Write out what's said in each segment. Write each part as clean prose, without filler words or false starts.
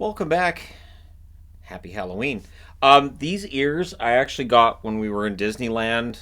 Welcome back. Happy Halloween. These ears I actually got when we were in Disneyland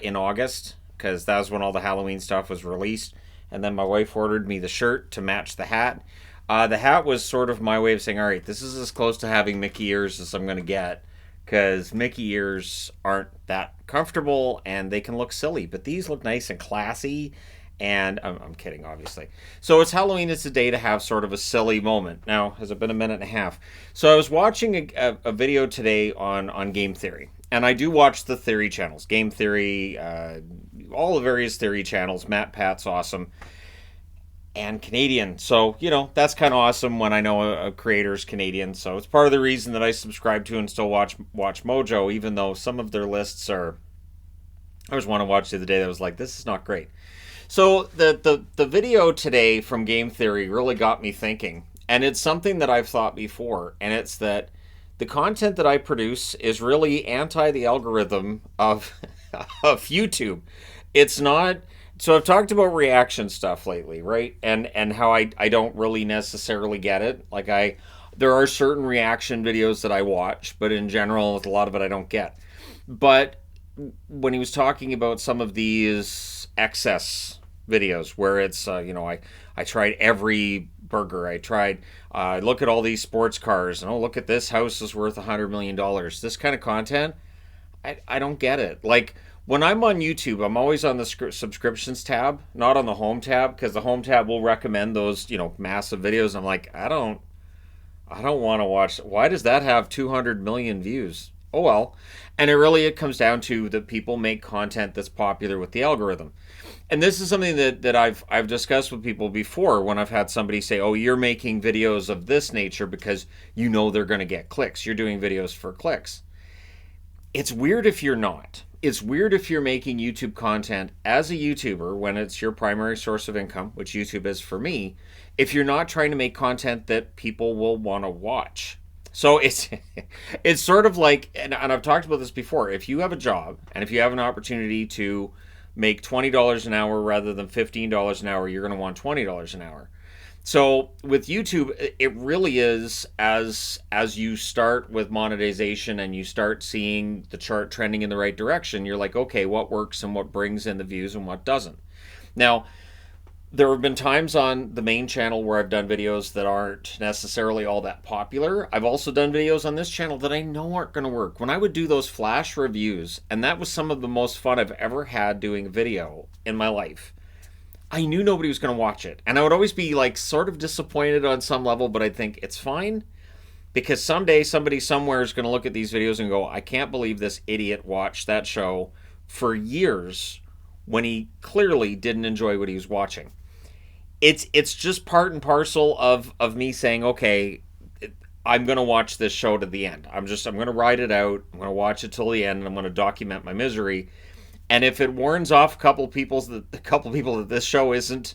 in August because that was when all the Halloween stuff was released. And then my wife ordered me the shirt to match the hat. The hat was sort of my way of saying, all right, this is as close to having Mickey ears as I'm going to get because Mickey ears aren't that comfortable and they can look silly. But these look nice and classy. And I'm kidding, obviously. So it's Halloween. It's a day to have sort of a silly moment. Now, has it been a minute and a half? So I was watching a video today on game theory. And I do watch the theory channels, game theory, all the various theory channels. Matt Pat's awesome. And Canadian. So, that's kind of awesome when I know a creator's Canadian. So it's part of the reason that I subscribe to and still watch Mojo, even though some of their lists are. There was one I watched the other day that was like, this is not great. So the video today from Game Theory really got me thinking, and it's something that I've thought before, and it's that the content that I produce is really anti the algorithm of of YouTube. It's not. So I've talked about reaction stuff lately, right? And how I don't really necessarily get it. Like there are certain reaction videos that I watch, but in general, a lot of it I don't get. But when he was talking about some of these excess videos where it's I tried every burger, I tried look at all these sports cars, and oh, look at this house is worth $100 million, this kind of content, I don't get it. Like when I'm on YouTube, I'm always on the subscriptions tab, not on the home tab, because the home tab will recommend those massive videos. I'm like, I don't want to watch. Why does that have 200 million views? Oh well. And it comes down to that people make content that's popular with the algorithm. And this is something that I've discussed with people before when I've had somebody say, "Oh, you're making videos of this nature because they're going to get clicks. You're doing videos for clicks." It's weird if you're not. It's weird if you're making YouTube content as a YouTuber when it's your primary source of income, which YouTube is for me, if you're not trying to make content that people will want to watch. So it's sort of like, and I've talked about this before, if you have a job and if you have an opportunity to make $20 an hour rather than $15 an hour, you're going to want $20 an hour. So with YouTube, it really is as you start with monetization and you start seeing the chart trending in the right direction, you're like, okay, what works and what brings in the views and what doesn't. Now, there have been times on the main channel where I've done videos that aren't necessarily all that popular. I've also done videos on this channel that I know aren't going to work. When I would do those flash reviews, and that was some of the most fun I've ever had doing video in my life, I knew nobody was going to watch it. And I would always be like sort of disappointed on some level, but I'd think it's fine because someday somebody somewhere is going to look at these videos and go, I can't believe this idiot watched that show for years when he clearly didn't enjoy what he was watching. It's just part and parcel of me saying, okay, I'm going to watch this show to the end. I'm going to ride it out. I'm going to watch it till the end, and I'm going to document my misery. And if it warns off a couple people that this show isn't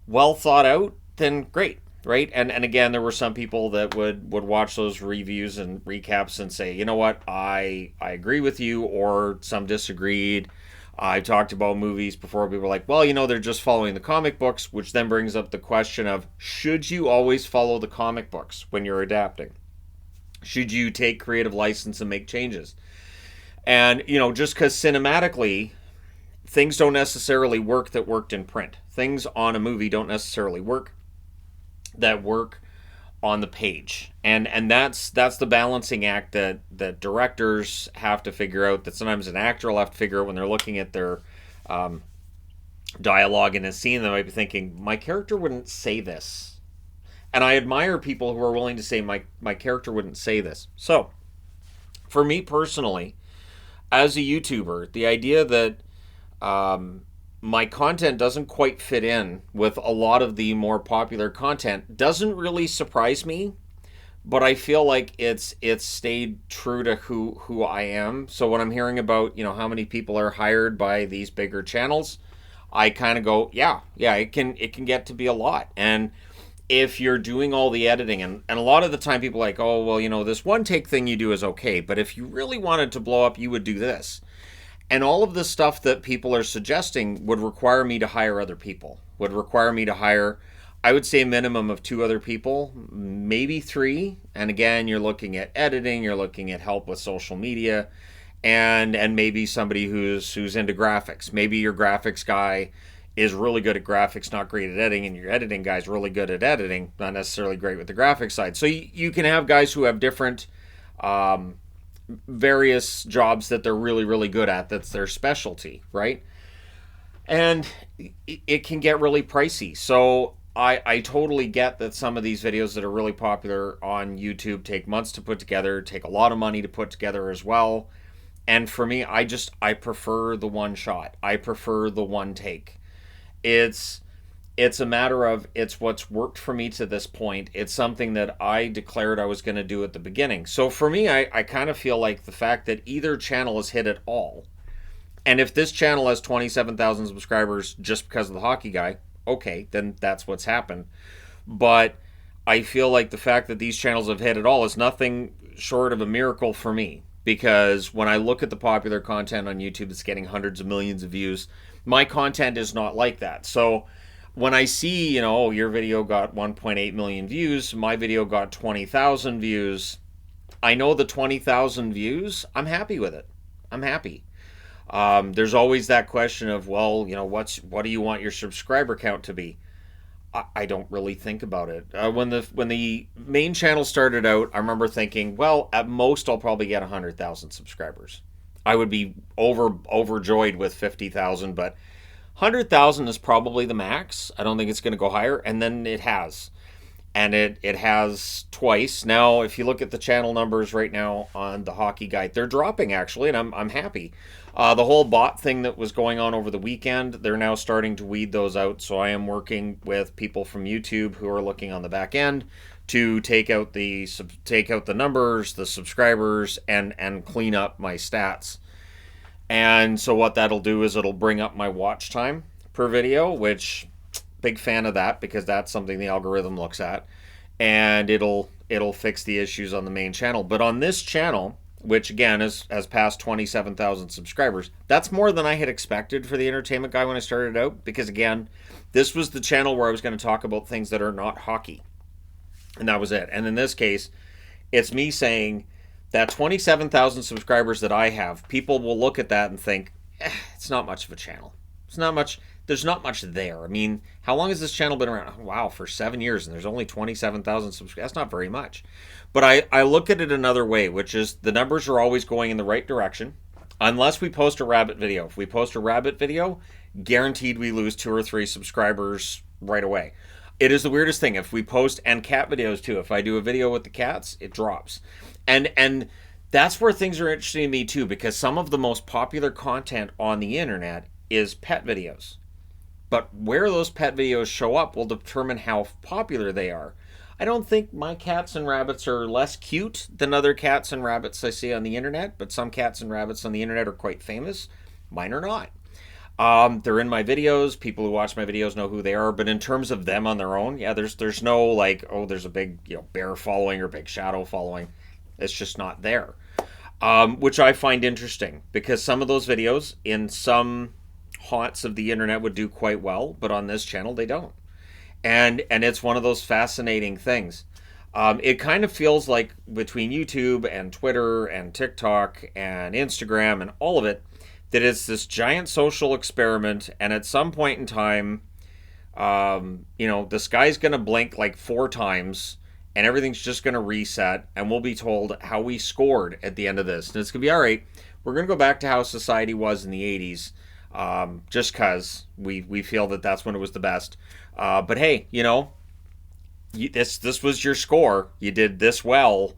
well thought out, then great, right? And again, there were some people that would watch those reviews and recaps and say, you know what, I agree with you, or some disagreed. I talked about movies before. People were like, well, they're just following the comic books, which then brings up the question of, should you always follow the comic books when you're adapting? Should you take creative license and make changes? And, just because cinematically things don't necessarily work that worked in print. Things on a movie don't necessarily work that work on the page. And that's the balancing act that directors have to figure out, that sometimes an actor will have to figure out when they're looking at their dialogue in a scene. They might be thinking, my character wouldn't say this. And I admire people who are willing to say, my character wouldn't say this. So, for me personally, as a YouTuber, the idea that my content doesn't quite fit in with a lot of the more popular content doesn't really surprise me, but I feel like it's stayed true to who I am. So when I'm hearing about, how many people are hired by these bigger channels, I kind of go, yeah, it can get to be a lot. And if you're doing all the editing, and a lot of the time people are like, oh, well, this one take thing you do is okay, but if you really wanted to blow up, you would do this. And all of the stuff that people are suggesting would require me to hire other people, would require me to hire I would say a minimum of two other people, maybe three. And again, you're looking at editing, you're looking at help with social media, and maybe somebody who's into graphics. Maybe your graphics guy is really good at graphics, not great at editing, and your editing guy's really good at editing, not necessarily great with the graphics side. So you can have guys who have different um, various jobs that they're really, really good at. That's their specialty, right? And it can get really pricey. So I totally get that some of these videos that are really popular on YouTube take months to put together, take a lot of money to put together as well. And for me, I prefer the one shot. I prefer the one take. It's it's a matter of it's what's worked for me to this point. It's something that I declared I was going to do at the beginning. So for me, I kind of feel like the fact that either channel has hit it all. And if this channel has 27,000 subscribers just because of the hockey guy, okay, then that's what's happened. But I feel like the fact that these channels have hit it all is nothing short of a miracle for me. Because when I look at the popular content on YouTube that's getting hundreds of millions of views, my content is not like that. So when I see, oh, your video got 1.8 million views, my video got 20,000 views, I know the 20,000 views, I'm happy with it. I'm happy. There's always that question of, well, what do you want your subscriber count to be? I don't really think about it. When the main channel started out, I remember thinking, well, at most I'll probably get 100,000 subscribers. I would be overjoyed with 50,000, but 100,000 is probably the max. I don't think it's going to go higher, and then it has. And it has twice. Now, if you look at the channel numbers right now on the Hockey Guide, they're dropping actually, and I'm happy. The whole bot thing that was going on over the weekend, they're now starting to weed those out. So I am working with people from YouTube who are looking on the back end to take out the numbers, the subscribers, and clean up my stats. And so what that'll do is it'll bring up my watch time per video, which big fan of that because that's something the algorithm looks at, and it'll fix the issues on the main channel. But on this channel, which again has passed 27,000 subscribers, that's more than I had expected for the entertainment guy when I started out, because again, this was the channel where I was going to talk about things that are not hockey, and that was it. And in this case, it's me saying that 27,000 subscribers that I have, people will look at that and think, it's not much of a channel. It's not much. There's not much there. I mean, how long has this channel been around? Oh, wow, for 7 years, and there's only 27,000 subscribers. That's not very much. But I look at it another way, which is the numbers are always going in the right direction, unless we post a rabbit video. If we post a rabbit video, guaranteed we lose 2 or 3 subscribers right away. It is the weirdest thing. If we post, and cat videos too, if I do a video with the cats, it drops. And that's where things are interesting to me too, because some of the most popular content on the internet is pet videos. But where those pet videos show up will determine how popular they are. I don't think my cats and rabbits are less cute than other cats and rabbits I see on the internet, but some cats and rabbits on the internet are quite famous. Mine are not. They're in my videos. People who watch my videos know who they are. But in terms of them on their own, yeah, there's no like, oh, there's a big bear following or big shadow following. It's just not there. Which I find interesting because some of those videos in some haunts of the internet would do quite well, but on this channel they don't. And it's one of those fascinating things. It kind of feels like between YouTube and Twitter and TikTok and Instagram and all of it, that it's this giant social experiment, and at some point in time, this guy's going to blink like 4 times, and everything's just going to reset, and we'll be told how we scored at the end of this. And it's going to be, all right, we're going to go back to how society was in the 80s, just because we feel that that's when it was the best. But hey, this was your score. You did this well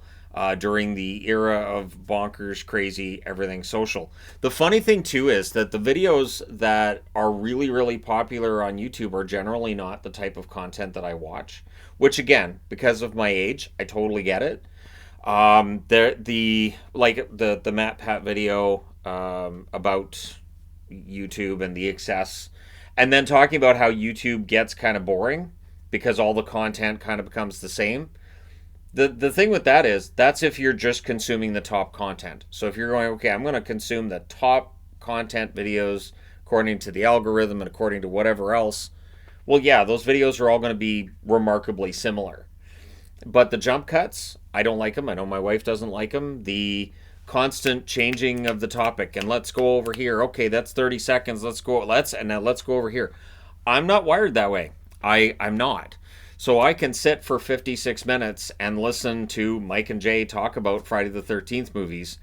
during the era of bonkers, crazy, everything social. The funny thing too is that the videos that are really, really popular on YouTube are generally not the type of content that I watch. Which again, because of my age, I totally get it. The Matt Pat video about YouTube and the excess, and then talking about how YouTube gets kind of boring because all the content kind of becomes the same. The thing with that is, that's if you're just consuming the top content. So if you're going, okay, I'm going to consume the top content videos according to the algorithm and according to whatever else, Well, yeah, those videos are all going to be remarkably similar. But the jump cuts, I don't like them. I know my wife doesn't like them. The constant changing of the topic and let's go over here. Okay, that's 30 seconds. Let's go over here. I'm not wired that way. I'm not. So I can sit for 56 minutes and listen to Mike and Jay talk about Friday the 13th movies,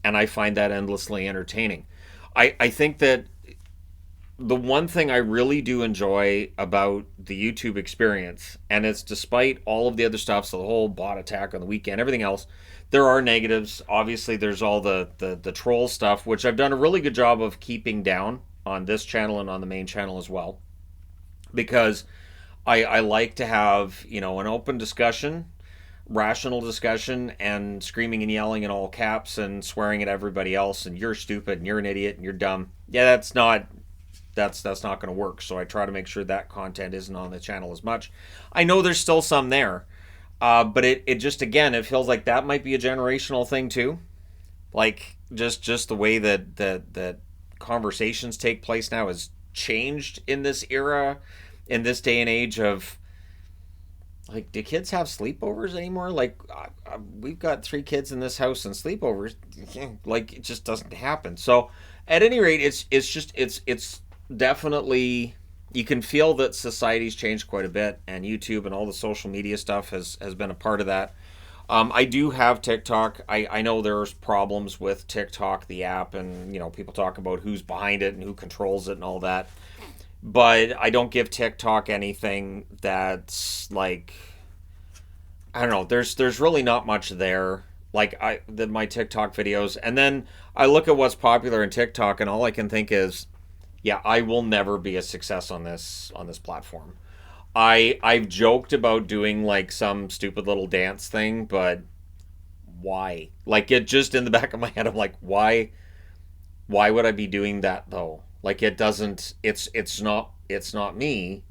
and I find that endlessly entertaining. I think that the one thing I really do enjoy about the YouTube experience, and it's despite all of the other stuff, so the whole bot attack on the weekend, everything else, there are negatives. Obviously, there's all the troll stuff, which I've done a really good job of keeping down on this channel and on the main channel as well, because I like to have, an open discussion, rational discussion, and screaming and yelling in all caps and swearing at everybody else and you're stupid and you're an idiot and you're dumb. Yeah, that's not going to work. So I try to make sure that content isn't on the channel as much. I know there's still some there, but it just, again, it feels like that might be a generational thing too. Like just the way that conversations take place now has changed in this era, in this day and age of, like, do kids have sleepovers anymore? Like, we've got three kids in this house, and sleepovers, like, it just doesn't happen. So, at any rate, it's definitely, you can feel that society's changed quite a bit, and YouTube and all the social media stuff has been a part of that. I do have TikTok. I know there's problems with TikTok, the app, and people talk about who's behind it and who controls it and all that. But I don't give TikTok anything that's like, I don't know. There's really not much there. Like my TikTok videos, and then I look at what's popular in TikTok, and all I can think is, yeah, I will never be a success on this platform. I've joked about doing like some stupid little dance thing, but why? Like, it just in the back of my head, I'm like, why would I be doing that though? Like, it doesn't, it's not me.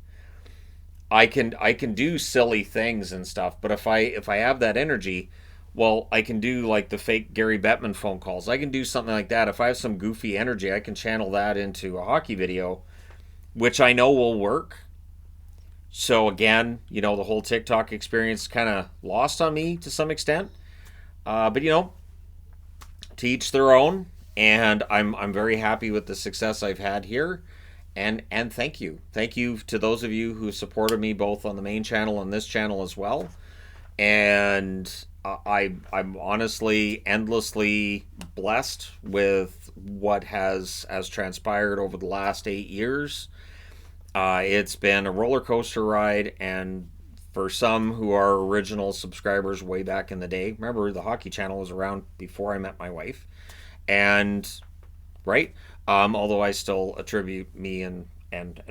I can do silly things and stuff, but if I have that energy, well, I can do like the fake Gary Bettman phone calls. I can do something like that. If I have some goofy energy, I can channel that into a hockey video, which I know will work. So again, the whole TikTok experience kind of lost on me to some extent. But to each their own. And I'm very happy with the success I've had here. And thank you to those of you who supported me both on the main channel and this channel as well. And I'm honestly endlessly blessed with what has transpired over the last 8 years. It's been a roller coaster ride, and for some who are original subscribers way back in the day, remember the hockey channel was around before I met my wife, and right, although I still attribute me and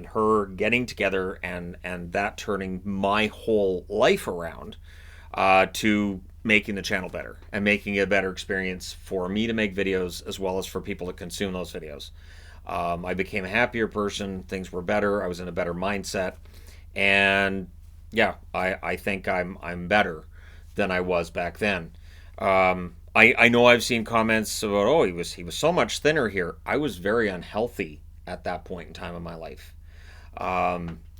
her getting together and that turning my whole life around, to making the channel better and making it a better experience for me to make videos as well as for people to consume those videos. I became a happier person. Things were better. I was in a better mindset, and yeah, I think I'm better than I was back then. I know I've seen comments about, oh, he was so much thinner here. I was very unhealthy at that point in time in my life.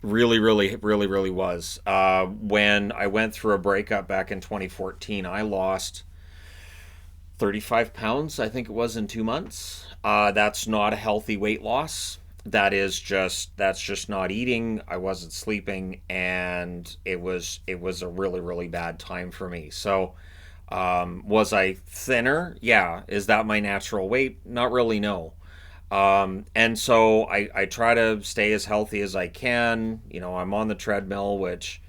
Really, really, really, really was. When I went through a breakup back in 2014, I lost 35 pounds, I think it was, in 2 months. That's not a healthy weight loss. That's just not eating. I wasn't sleeping, and it was a really, really bad time for me. So, was I thinner? Yeah. Is that my natural weight? Not really, no. And so I try to stay as healthy as I can. I'm on the treadmill, which,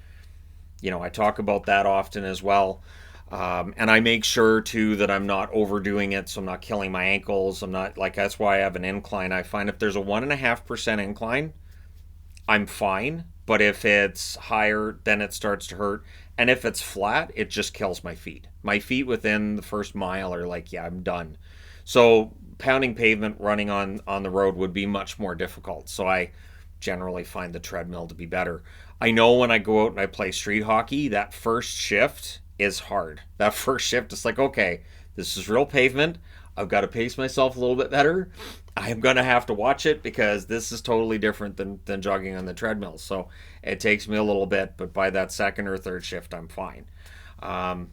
I talk about that often as well. And I make sure too that I'm not overdoing it, so I'm not killing my ankles. I'm not, like, that's why I have an incline. I find if there's a 1.5% incline, I'm fine. But if it's higher, then it starts to hurt. And if it's flat, it just kills my feet. My feet within the first mile are like, yeah, I'm done. So pounding pavement, running on the road would be much more difficult. So I generally find the treadmill to be better. I know when I go out and I play street hockey, that first shift is hard. That first shift is like, okay, this is real pavement. I've got to pace myself a little bit better. I am going to have to watch it because this is totally different than jogging on the treadmill. So it takes me a little bit, but by that second or third shift, I'm fine. Um,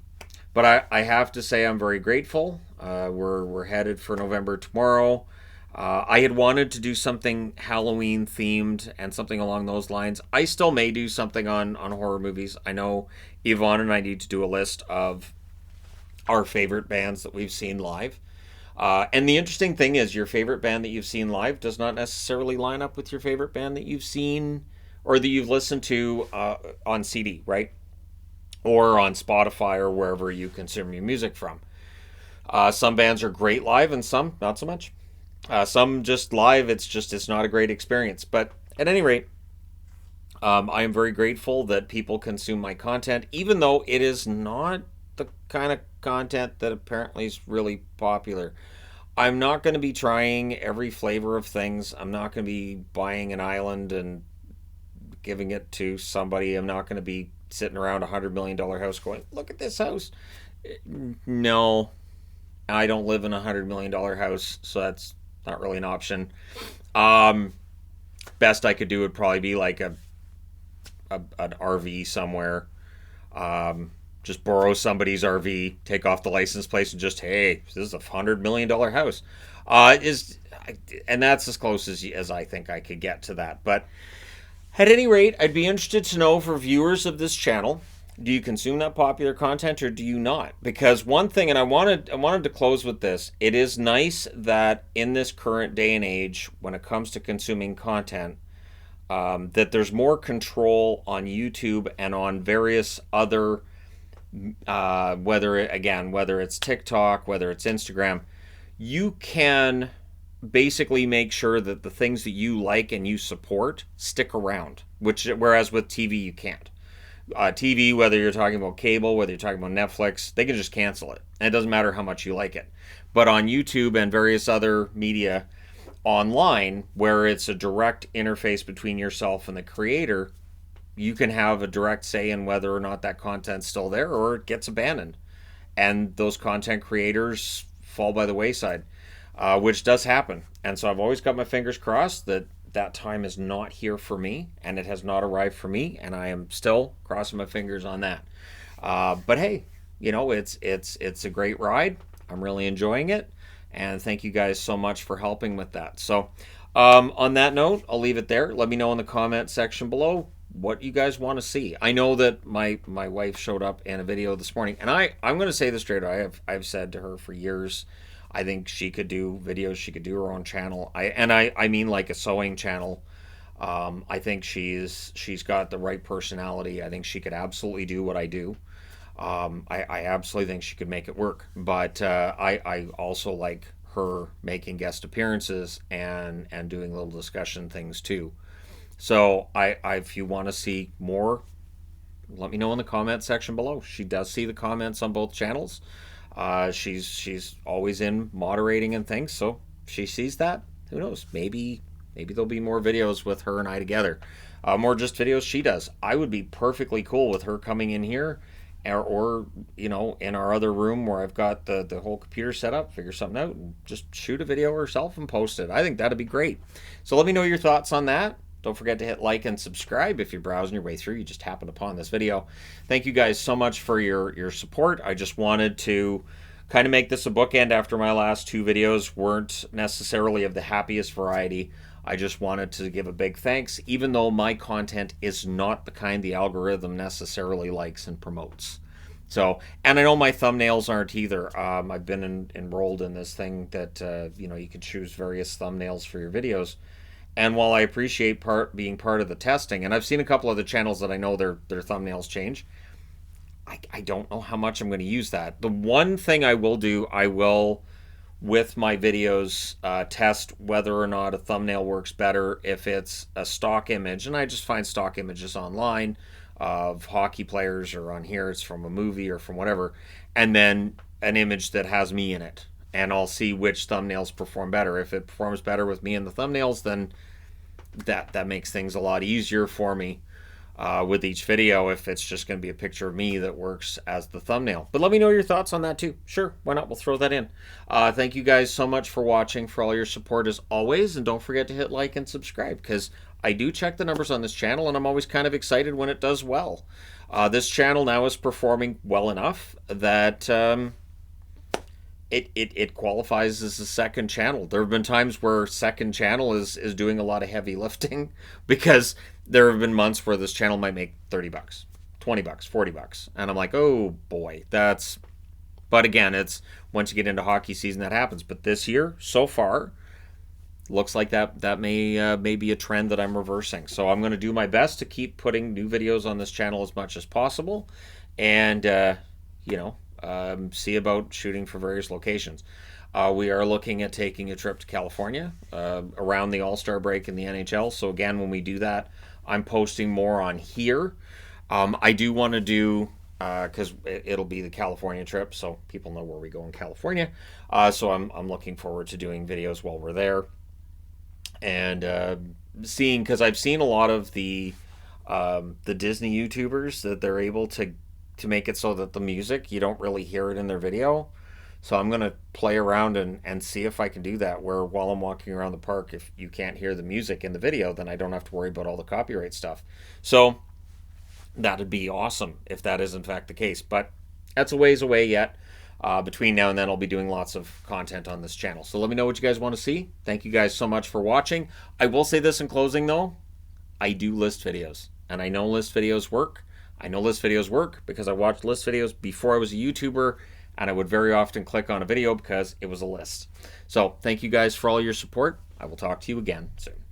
but I have to say I'm very grateful. We're headed for November tomorrow. I had wanted to do something Halloween themed and something along those lines. I still may do something on horror movies. I know Yvonne and I need to do a list of our favorite bands that we've seen live. And the interesting thing is, your favorite band that you've seen live does not necessarily line up with your favorite band that you've seen or that you've listened to on CD, right? Or on Spotify or wherever you consume your music from. Some bands are great live and some not so much. Some just live, it's not a great experience. But at any rate, I am very grateful that people consume my content, even though it is not the kind of content that apparently is really popular. I'm not going to be trying every flavor of things. I'm not going to be buying an island and giving it to somebody. I'm not going to be sitting around $100 million house going, look at this house. No, I don't live in $100 million house, so that's not really an option. Um, Best I could do would probably be like an RV somewhere. Just borrow somebody's RV, take off the license plate, and just, hey, this is $100 million house. Is And that's as close as I think I could get to that. But at any rate, I'd be interested to know, for viewers of this channel, do you consume that popular content or do you not? Because one thing, and I wanted to close with this, it is nice that in this current day and age, when it comes to consuming content, that there's more control on YouTube and on various other, whether it's TikTok, whether it's Instagram, you can basically make sure that the things that you like and you support stick around. Whereas with TV you can't. TV, whether you're talking about cable, whether you're talking about Netflix, they can just cancel it, and it doesn't matter how much you like it. But on YouTube and various other media online, where it's a direct interface between yourself and the creator, you can have a direct say in whether or not that content's still there or it gets abandoned. And those content creators fall by the wayside, which does happen. And so I've always got my fingers crossed that that time is not here for me and it has not arrived for me, and I am still crossing my fingers on that. But hey, it's a great ride. I'm really enjoying it, and thank you guys so much for helping with that. So on that note, I'll leave it there. Let me know in the comment section below what you guys want to see. I know that my wife showed up in a video this morning, and I'm going to say this straight. I've said to her for years, I think she could do videos. She could do her own channel. I mean like a sewing channel. I think she's got the right personality. I think she could absolutely do what I do. I absolutely think she could make it work. But I also like her making guest appearances and doing little discussion things too. So if you want to see more, let me know in the comment section below. She does see the comments on both channels. She's always in moderating and things, so if she sees that, who knows? Maybe there'll be more videos with her and I together, more just videos she does. I would be perfectly cool with her coming in here, or in our other room where I've got the whole computer set up, figure something out, and just shoot a video herself and post it. I think that'd be great. So let me know your thoughts on that. Don't forget to hit like and subscribe if you're browsing your way through. You just happened upon this video. Thank you guys so much for your support. I just wanted to kind of make this a bookend after my last two videos weren't necessarily of the happiest variety. I just wanted to give a big thanks, even though my content is not the kind the algorithm necessarily likes and promotes. So, and I know my thumbnails aren't either. I've been enrolled in this thing that, you can choose various thumbnails for your videos. And while I appreciate being part of the testing, and I've seen a couple of the channels that I know their thumbnails change, I don't know how much I'm going to use that. The one thing I will do, with my videos, test whether or not a thumbnail works better if it's a stock image. And I just find stock images online of hockey players, or on here it's from a movie or from whatever, and then an image that has me in it. And I'll see which thumbnails perform better. If it performs better with me in the thumbnails, then that makes things a lot easier for me. with each video if it's just going to be a picture of me that works as the thumbnail. But let me know your thoughts on that too. Sure, why not? We'll throw that in. Thank you guys so much for watching, for all your support as always, and don't forget to hit like and subscribe, because I do check the numbers on this channel and I'm always kind of excited when it does well. This channel now is performing well enough that it qualifies as a second channel. There have been times where second channel is doing a lot of heavy lifting, because there have been months where this channel might make $30, $20, $40, and I'm like, oh boy, that's. But again, it's once you get into hockey season that happens. But this year, so far, looks like that may be a trend that I'm reversing. So I'm going to do my best to keep putting new videos on this channel as much as possible, and you know, see about shooting for various locations. We are looking at taking a trip to California around the All-Star break in the NHL. So again, when we do that, I'm posting more on here. I do want to do, because it'll be the California trip, so people know where we go in California. So I'm looking forward to doing videos while we're there, and seeing, because I've seen a lot of the Disney YouTubers that they're able to make it so that the music, you don't really hear it in their video. So I'm going to play around and see if I can do that, where while I'm walking around the park, if you can't hear the music in the video, then I don't have to worry about all the copyright stuff. So that'd be awesome if that is in fact the case. But that's a ways away yet. Between now and then, I'll be doing lots of content on this channel. So let me know what you guys want to see. Thank you guys so much for watching. I will say this in closing though. I do list videos, and I know list videos work. I know list videos work because I watched list videos before I was a YouTuber, and I would very often click on a video because it was a list. So thank you guys for all your support. I will talk to you again soon.